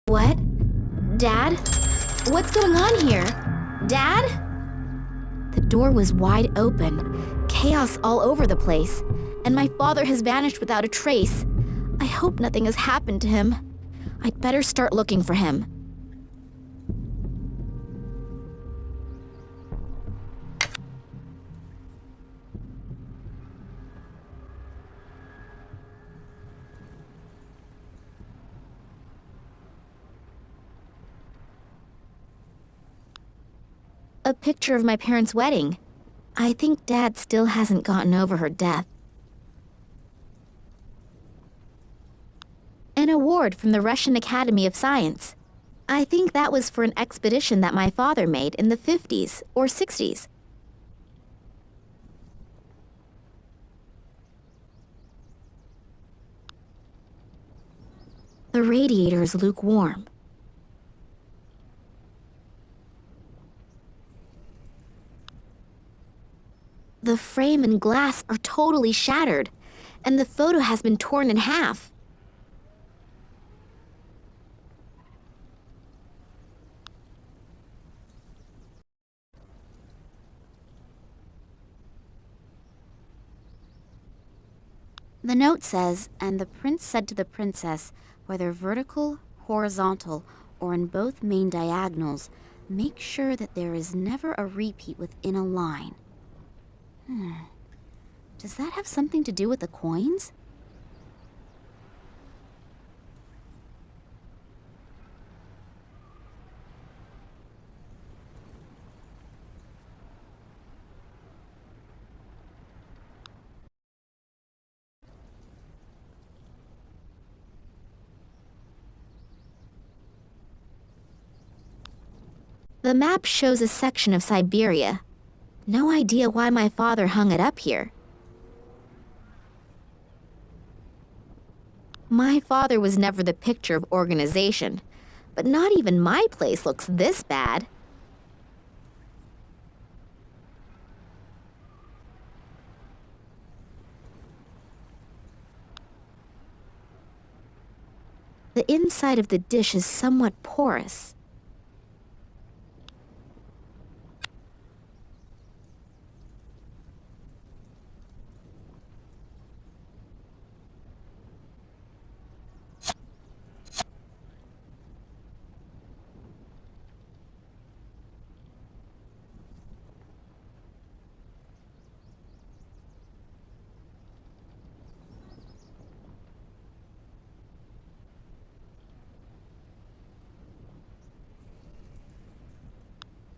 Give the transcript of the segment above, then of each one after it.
What? Dad? What's going on here? Dad? The door was wide open, chaos all over the place, and my father has vanished without a trace. I hope nothing has happened to him. I'd better start looking for him. A picture of my parents' wedding. I think Dad still hasn't gotten over her death. An award from the Russian Academy of Science. I think that was for an expedition that my father made in the 50s or 60s. The radiator is lukewarm. The frame and glass are totally shattered, and the photo has been torn in half. The note says, "And the prince said to the princess, whether vertical, horizontal, or in both main diagonals, make sure that there is never a repeat within a line." Does that have something to do with the coins? The map shows a section of Siberia. No idea why my father hung it up here. My father was never the picture of organization, but not even my place looks this bad. The inside of the dish is somewhat porous.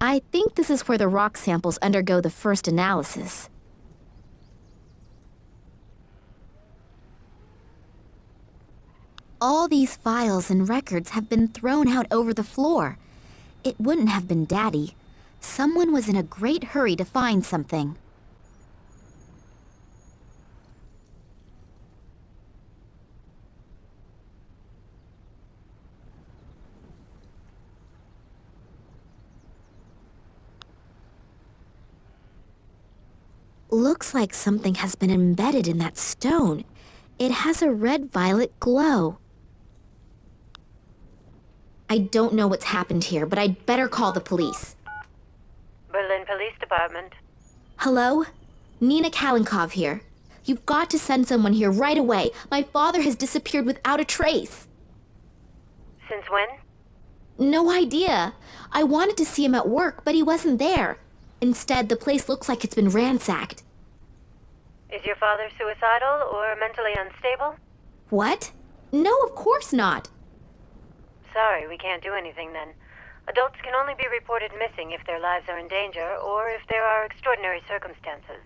I think this is where the rock samples undergo the first analysis. All these files and records have been thrown out over the floor. It wouldn't have been Daddy. Someone was in a great hurry to find something. Looks like something has been embedded in that stone. It has a red-violet glow. I don't know what's happened here, but I'd better call the police. Berlin Police Department. Hello? Nina Kalinkov here. You've got to send someone here right away. My father has disappeared without a trace. Since when? No idea. I wanted to see him at work, but he wasn't there. Instead, the place looks like it's been ransacked. Is your father suicidal or mentally unstable? What? No, of course not. Sorry, we can't do anything then. Adults can only be reported missing if their lives are in danger or if there are extraordinary circumstances.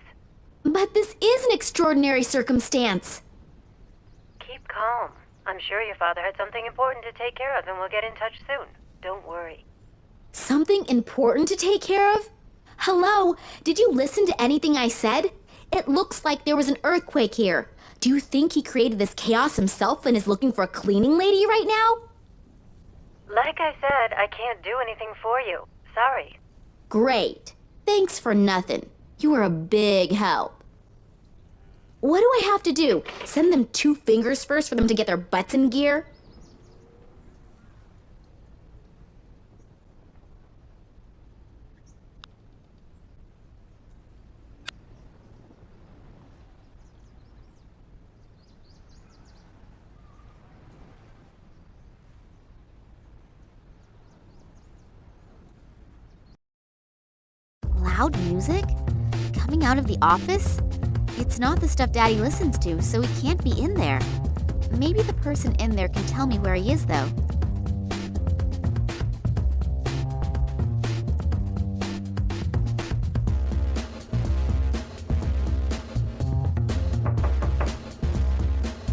But this is an extraordinary circumstance. Keep calm. I'm sure your father had something important to take care of and we'll get in touch soon. Don't worry. Something important to take care of? Hello? Did you listen to anything I said? It looks like there was an earthquake here. Do you think he created this chaos himself and is looking for a cleaning lady right now? Like I said, I can't do anything for you. Sorry. Great. Thanks for nothing. You are a big help. What do I have to do? Send them 2 fingers first for them to get their butts in gear? Loud music? Coming out of the office? It's not the stuff Daddy listens to, so he can't be in there. Maybe the person in there can tell me where he is, though.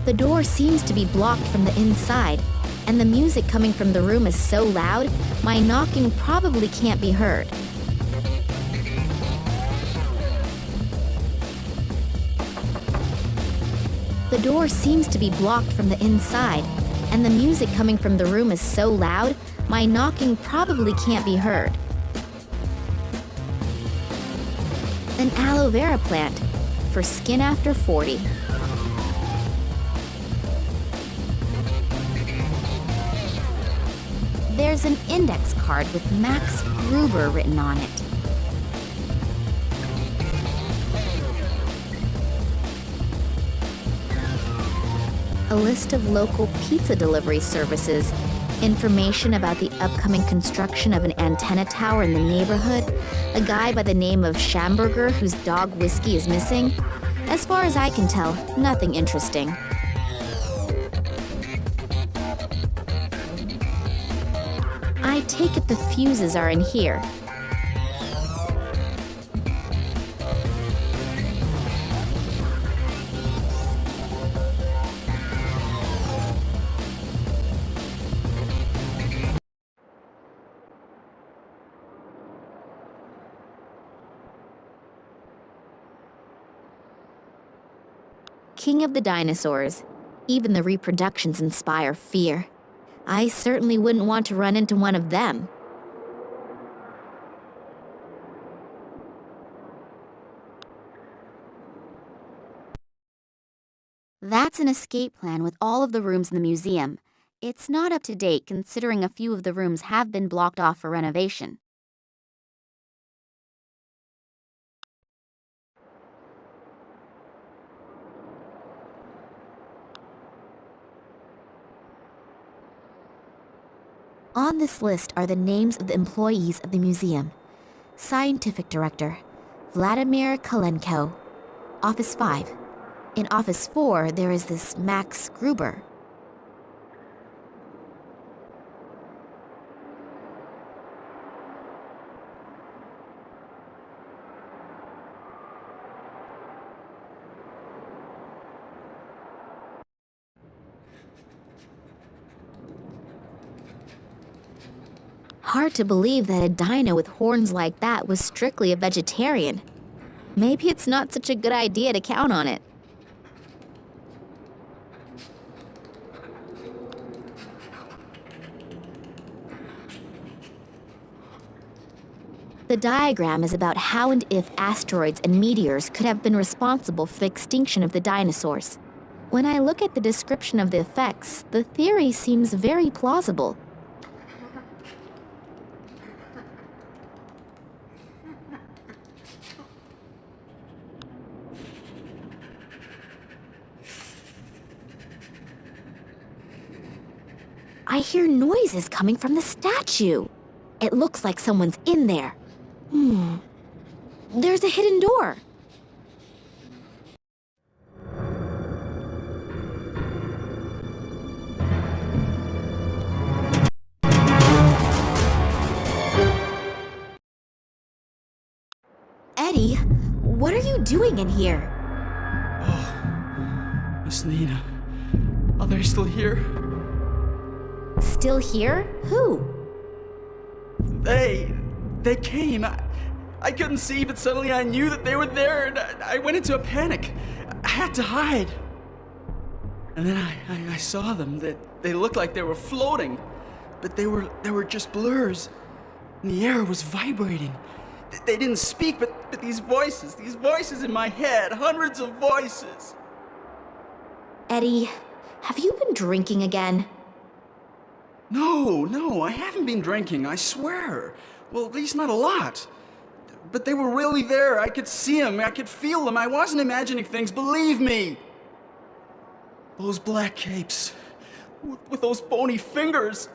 The door seems to be blocked from the inside, and the music coming from the room is so loud, my knocking probably can't be heard. The door seems to be blocked from the inside, and the music coming from the room is so loud, my knocking probably can't be heard. An aloe vera plant for skin after 40. There's an index card with Max Gruber written on it. A list of local pizza delivery services, information about the upcoming construction of an antenna tower in the neighborhood, a guy by the name of Schamberger whose dog Whiskey is missing. As far as I can tell, nothing interesting. I take it the fuses are in here. King of the dinosaurs. Even the reproductions inspire fear. I certainly wouldn't want to run into one of them. That's an escape plan with all of the rooms in the museum. It's not up to date considering a few of the rooms have been blocked off for renovation. On this list are the names of the employees of the museum. Scientific Director, Vladimir Kalenko. Office 5. In Office 4, there is this Max Gruber. Hard to believe that a dino with horns like that was strictly a vegetarian. Maybe it's not such a good idea to count on it. The diagram is about how and if asteroids and meteors could have been responsible for the extinction of the dinosaurs. When I look at the description of the effects, the theory seems very plausible. I hear noises coming from the statue. It looks like someone's in there. There's a hidden door. Eddie, what are you doing in here? Oh, Miss Nina, are they still here? Still here? Who? They came. I couldn't see, but suddenly I knew that they were there, and I went into a panic. I had to hide. And then I saw them. They looked like they were floating, but they were just blurs. And the air was vibrating. They didn't speak, but these voices in my head, hundreds of voices. Eddie, have you been drinking again? No, I haven't been drinking, I swear. Well, at least not a lot. But they were really there. I could see them, I could feel them. I wasn't imagining things, believe me. Those black capes, with those bony fingers.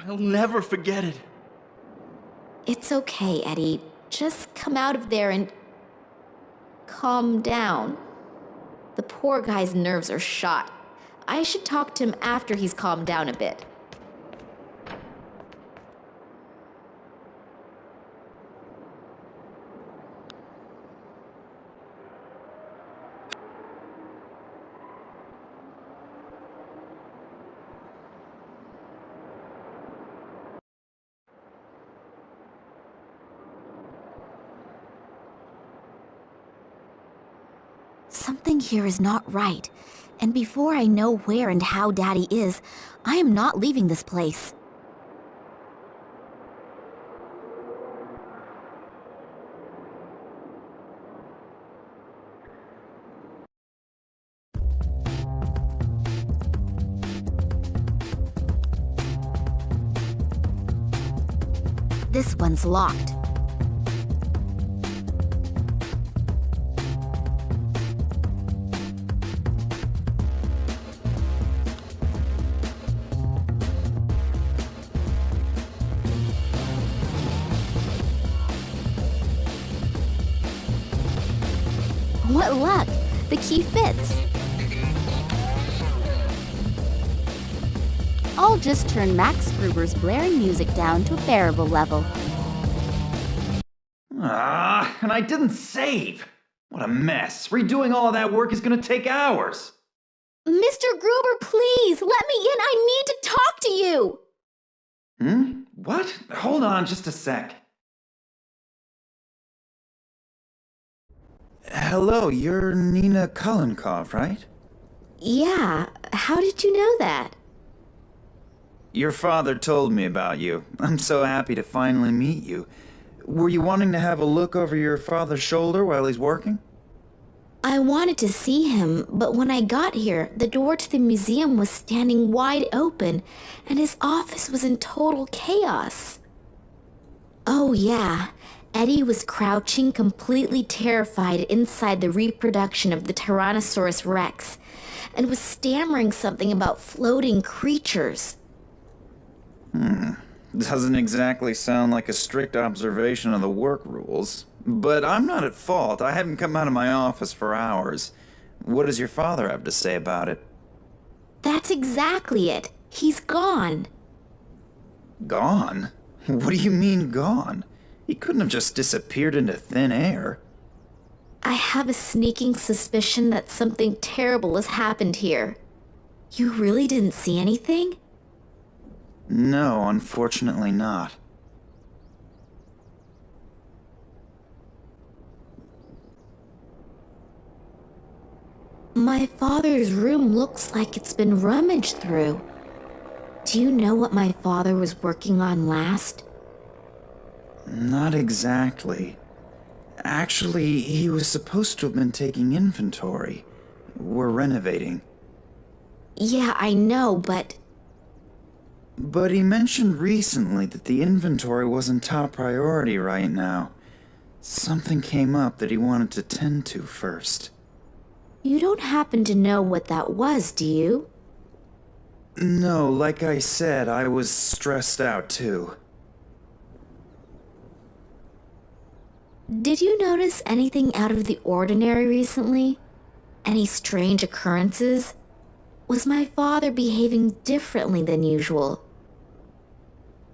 I'll never forget it. It's okay, Eddie. just come out of there and calm down. The poor guy's nerves are shot. I should talk to him after he's calmed down a bit. Something here is not right, and before I know where and how Daddy is, I am not leaving this place. This one's locked. What luck! The key fits. I'll just turn Max Gruber's blaring music down to a bearable level. And I didn't save! What a mess. Redoing all of that work is gonna take hours. Mr. Gruber, please, let me in. I need to talk to you. What? Hold on just a sec. Hello, you're Nina Kolenkov, right? Yeah, how did you know that? Your father told me about you. I'm so happy to finally meet you. Were you wanting to have a look over your father's shoulder while he's working? I wanted to see him, but when I got here, the door to the museum was standing wide open, and his office was in total chaos. Oh yeah, Eddie was crouching, completely terrified inside the reproduction of the Tyrannosaurus Rex, and was stammering something about floating creatures. Doesn't exactly sound like a strict observation of the work rules. But I'm not at fault. I haven't come out of my office for hours. What does your father have to say about it? That's exactly it. He's gone. Gone? What do you mean gone? He couldn't have just disappeared into thin air. I have a sneaking suspicion that something terrible has happened here. You really didn't see anything? No, unfortunately not. My father's room looks like it's been rummaged through. Do you know what my father was working on last? Not exactly. Actually, he was supposed to have been taking inventory. We're renovating. Yeah, I know, but... But he mentioned recently that the inventory wasn't top priority right now. Something came up that he wanted to tend to first. You don't happen to know what that was, do you? No, like I said, I was stressed out too. Did you notice anything out of the ordinary recently? Any strange occurrences? Was my father behaving differently than usual?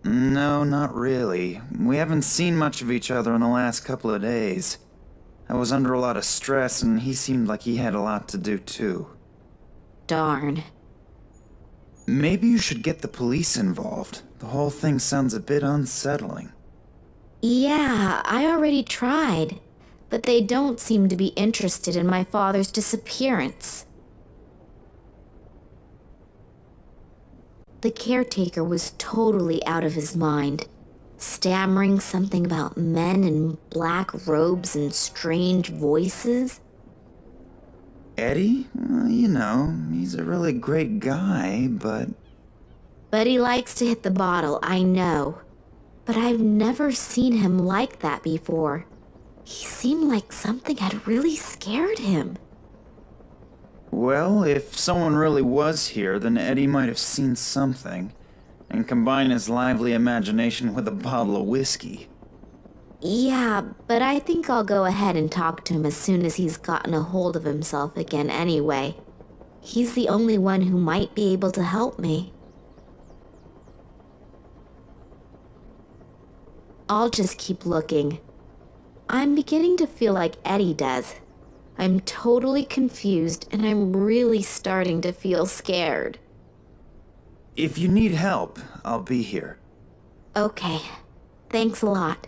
No, not really. We haven't seen much of each other in the last couple of days. I was under a lot of stress, and he seemed like he had a lot to do too. Darn. Maybe you should get the police involved. The whole thing sounds a bit unsettling. Yeah, I already tried, but they don't seem to be interested in my father's disappearance. The caretaker was totally out of his mind, stammering something about men in black robes and strange voices. Eddie? You know, he's a really great guy, but... But he likes to hit the bottle, I know. But I've never seen him like that before. He seemed like something had really scared him. Well, if someone really was here, then Eddie might have seen something, and combined his lively imagination with a bottle of whiskey. Yeah, but I think I'll go ahead and talk to him as soon as he's gotten a hold of himself again anyway. He's the only one who might be able to help me. I'll just keep looking. I'm beginning to feel like Eddie does. I'm totally confused and I'm really starting to feel scared. If you need help, I'll be here. Okay, thanks a lot.